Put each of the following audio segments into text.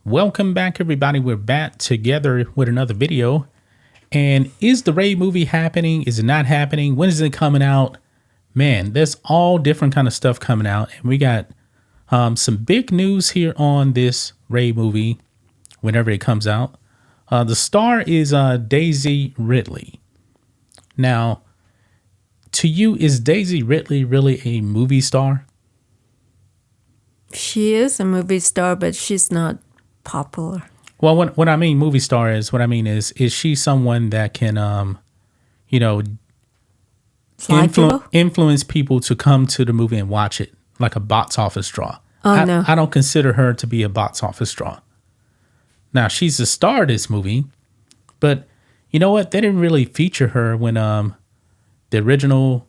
Welcome back, everybody. We're back together with another video. And is the Rey movie happening? Is it not happening? When is it coming out? Man, there's all different kind of stuff coming out. And we got some big news here on this Rey movie whenever it comes out. The star is Daisy Ridley. Now, to you, is Daisy Ridley really a movie star? She is a movie star, but she's not popular. Well, what I mean movie star is, what I mean is she someone that can, influence people to come to the movie and watch it, like a box office draw? No. I don't consider her to be a box office draw. Now, she's the star of this movie, but you know what? They didn't really feature her when the original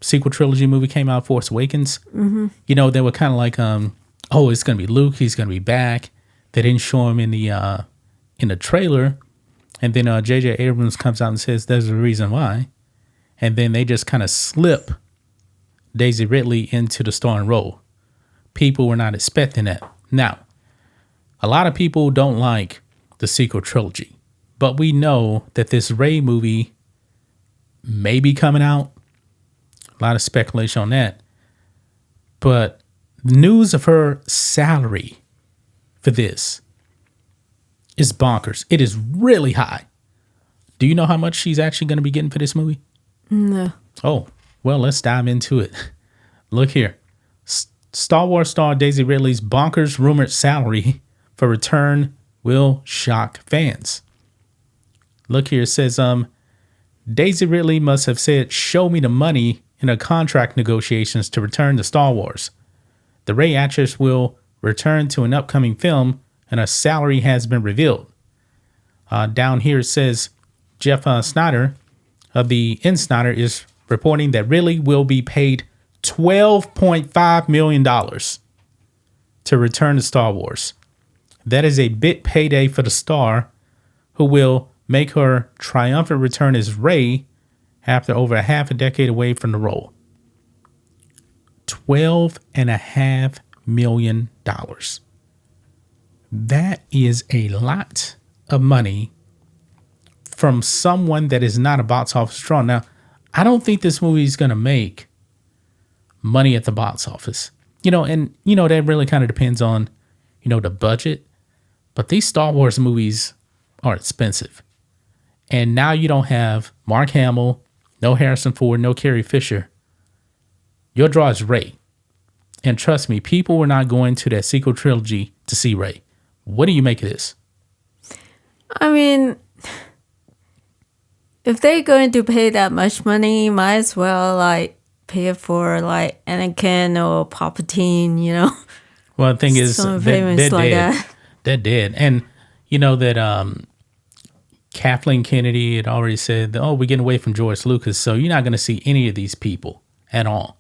sequel trilogy movie came out, Force Awakens. Mm-hmm. You know, they were kind of like, oh, it's going to be Luke. He's going to be back. They didn't show him in the trailer. And then J.J. Abrams comes out and says there's a reason why. And then they just kind of slip Daisy Ridley into the starring role. People were not expecting that. Now, a lot of people don't like the sequel trilogy. But we know that this Rey movie may be coming out. A lot of speculation on that. But news of her salary for this is bonkers. It is really high. Do you know how much she's actually going to be getting for this movie? No. Oh, well, let's dive into it. Look here. Star Wars star Daisy Ridley's bonkers rumored salary for return will shock fans. Look here. It says, Daisy Ridley must have said, "Show me the money," in her contract negotiations to return to Star Wars. The Rey actress will return to an upcoming film, and her salary has been revealed. Down here it says Jeff Snyder of the Insider is reporting that Ridley will be paid $12.5 million to return to Star Wars. That is a big payday for the star, who will make her triumphant return as Rey after over a half a decade away from the role. $12.5 million. That is a lot of money from someone that is not a box office draw. Now, I don't think this movie is going to make money at the box office. That really kind of depends on, the budget. But these Star Wars movies are expensive. And now you don't have Mark Hamill, no Harrison Ford, no Carrie Fisher. Your draw is Rey. And trust me, people were not going to that sequel trilogy to see Rey. What do you make of this? I mean, if they're going to pay that much money, might as well pay it for Anakin or Palpatine, Well, the thing is, they're like dead. that. They're dead. And you know that Kathleen Kennedy had already said, we're getting away from George Lucas, so you're not going to see any of these people at all.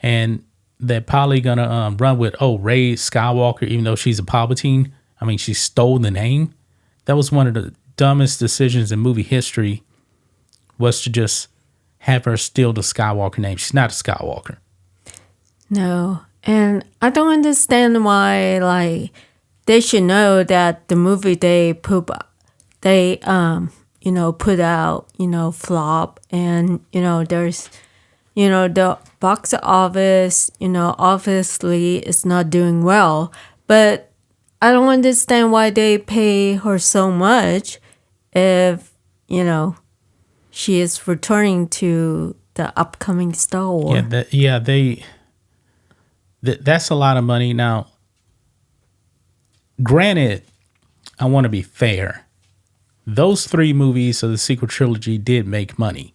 And they're probably going to run with, Rey Skywalker, even though she's a Palpatine. I mean, she stole the name. That was one of the dumbest decisions in movie history, was to just have her steal the Skywalker name. She's not a Skywalker. No. And I don't understand why, they should know that the movie they put out, flop, and, there's, the box office, obviously it's not doing well, but I don't understand why they pay her so much if, she is returning to the upcoming Star Wars. That's a lot of money. Now, granted, I want to be fair. Those 3 movies of the sequel trilogy did make money,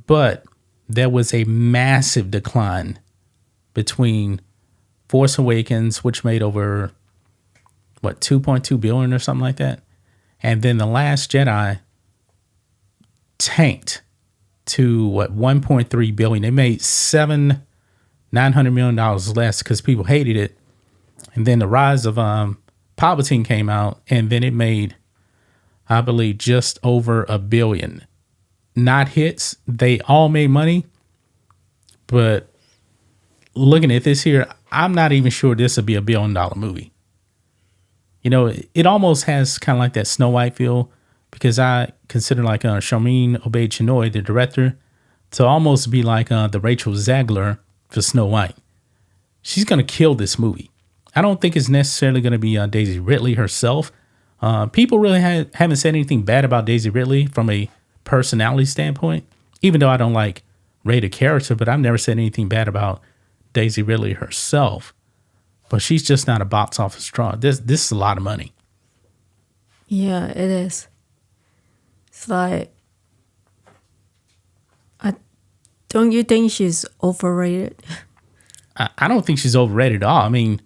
but there was a massive decline between Force Awakens, which made over, $2.2 billion or something like that, and then The Last Jedi tanked to $1.3 billion. They made $900 million less because people hated it, and then The Rise of Palpatine came out, and then it made, I believe, just over $1 billion. Not hits. They all made money, but looking at this here, I'm not even sure this would be $1 billion movie. You know, it almost has kind of like that Snow White feel because I consider like Charmaine Obaid-Chinoy, the director, to almost be like the Rachel Zegler for Snow White. She's going to kill this movie. I don't think it's necessarily going to be Daisy Ridley herself. People really haven't said anything bad about Daisy Ridley from a personality standpoint, even though I don't like Rey the character, but I've never said anything bad about Daisy Ridley herself. But she's just not a box office draw. This is a lot of money. Yeah, it is. It's like, don't you think she's overrated? I don't think she's overrated at all. I mean,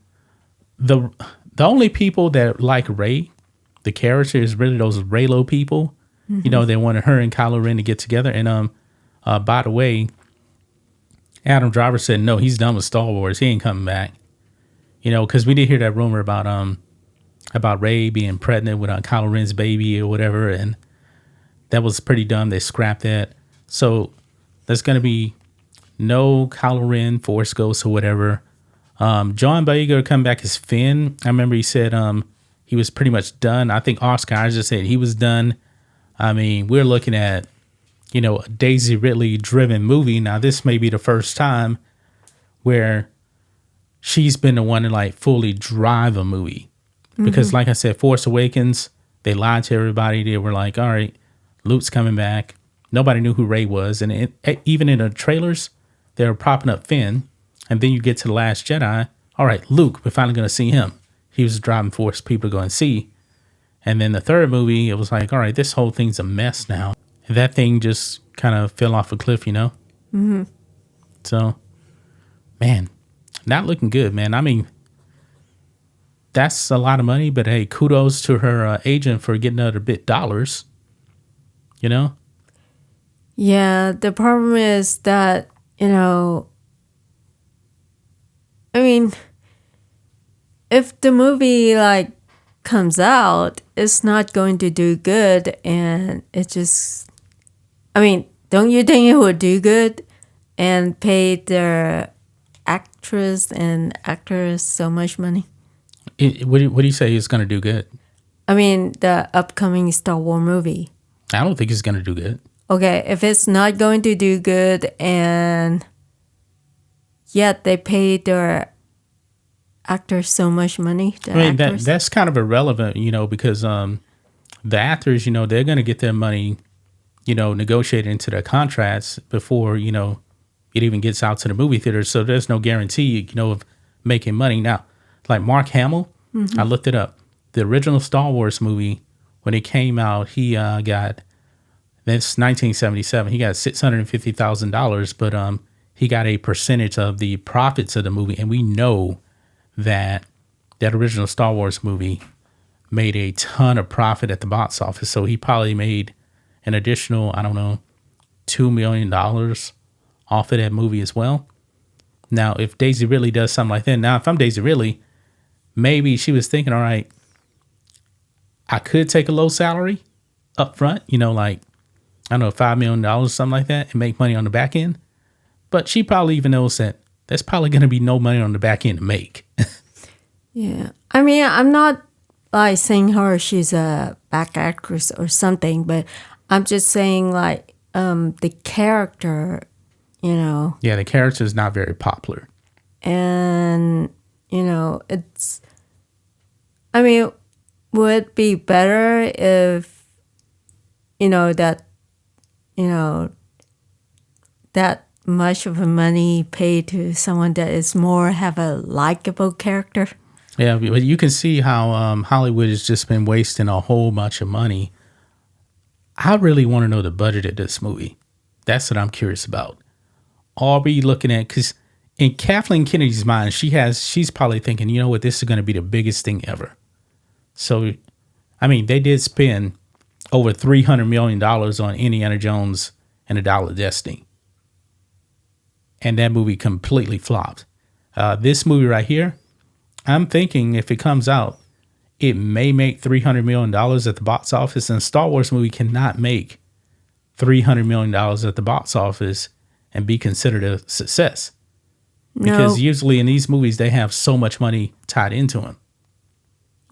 the only people that like Rey, the character, is really those Reylo people. Mm-hmm. You know, they wanted her and Kylo Ren to get together. And by the way, Adam Driver said no, he's done with Star Wars. He ain't coming back. You know, because we did hear that rumor about Rey being pregnant with Kylo Ren's baby or whatever, and that was pretty dumb. They scrapped that. So there's going to be no Kylo Ren, Force Ghost or whatever. John Boyega come back as Finn. I remember he said he was pretty much done. I think Oscar Isaac said he was done. I mean, we're looking at, you know, a Daisy Ridley driven movie. Now, this may be the first time where she's been the one to like fully drive a movie. Because like I said, Force Awakens, they lied to everybody. They were like, all right, Luke's coming back. Nobody knew who Rey was. And even in the trailers, they were propping up Finn. And then you get to The Last Jedi. All right, Luke, we're finally going to see him. He was the driving force people are going to see. And then the third movie, it was like, all right, this whole thing's a mess now. And that thing just kind of fell off a cliff, you know? Mm-hmm. So, man, not looking good, man. I mean, that's a lot of money, but hey, kudos to her agent for getting another bit dollars, you know? Yeah, the problem is that, you know, I mean, if the movie like comes out, it's not going to do good, and it just, I mean, don't you think it would do good and pay their actress and actors so much money? What do you say is going to do good? I mean, the upcoming Star Wars movie. I don't think it's going to do good. Okay, if it's not going to do good and yet they pay their actors so much money. I mean, that's kind of irrelevant, you know, because the actors, you know, they're going to get their money, you know, negotiated into their contracts before, you know, it even gets out to the movie theaters. So there's no guarantee, you know, of making money. Now, like Mark Hamill, I looked it up. The original Star Wars movie, when it came out, he got, that's 1977, he got $650,000, but he got a percentage of the profits of the movie. And we know that original Star Wars movie made a ton of profit at the box office. So he probably made an additional, I don't know, $2 million off of that movie as well. Now, if Daisy Ridley does something like that, now if I'm Daisy Ridley, maybe she was thinking, all right, I could take a low salary up front, you know, like, I don't know, $5 million, something like that, and make money on the back end. But she probably even knows that there's probably going to be no money on the back end to make. Yeah. I mean, I'm not like saying she's a back actress or something, but I'm just saying like the character, you know. Yeah, the character is not very popular. And, you know, it's, I mean, would it be better if, you know, that much of the money paid to someone that is more have a likable character? Yeah, but you can see how Hollywood has just been wasting a whole bunch of money. I really want to know the budget of this movie. That's what I'm curious about. Are we looking at, because in Kathleen Kennedy's mind, she's probably thinking, you know what, this is going to be the biggest thing ever. So, I mean, they did spend over $300 million on Indiana Jones and the Dial of Destiny. And that movie completely flopped. This movie right here, I'm thinking if it comes out, it may make $300 million at the box office. And a Star Wars movie cannot make $300 million at the box office and be considered a success. Because usually in these movies, they have so much money tied into them.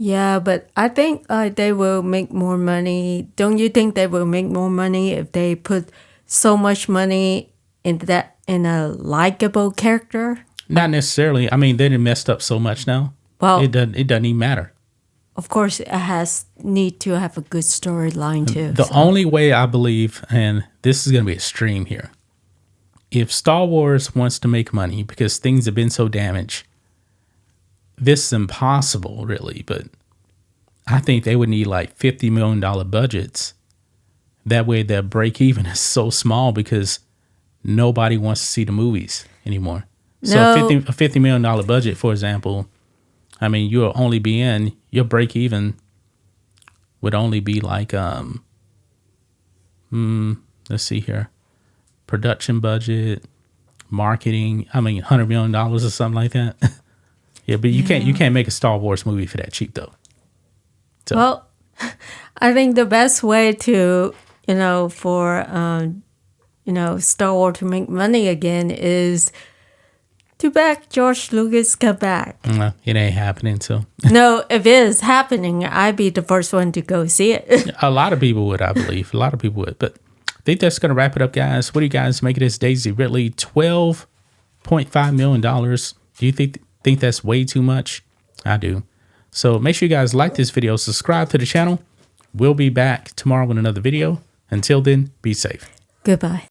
Yeah, but I think they will make more money. Don't you think they will make more money if they put so much money in a likable character? Not necessarily. I mean, they done messed up so much now. Well, It doesn't even matter. of course, it has need to have a good storyline too. The so. only way I believe, and this is going to be extreme here, if Star Wars wants to make money because things have been so damaged, this is impossible, really. But I think they would need like $50 million budgets. That way, their break even is so small because nobody wants to see the movies anymore. So No. a $50 million budget, for example, I mean, you'll only be in, your break even would only be like, let's see here, production budget, marketing, I mean, $100 million or something like that. Yeah, but you can't make a Star Wars movie for that cheap though. So, Well, I think the best way to, for, Star Wars to make money again is to back George Lucas come back. it ain't happening. So No, if it is happening, I'd be the first one to go see it. a lot of people would, I believe. A lot of people would. But I think that's going to wrap it up, guys. What do you guys make of this? Daisy Ridley, $12.5 million. Do you think that's way too much? I do. So make sure you guys like this video, subscribe to the channel. We'll be back tomorrow with another video. Until then, be safe. Goodbye.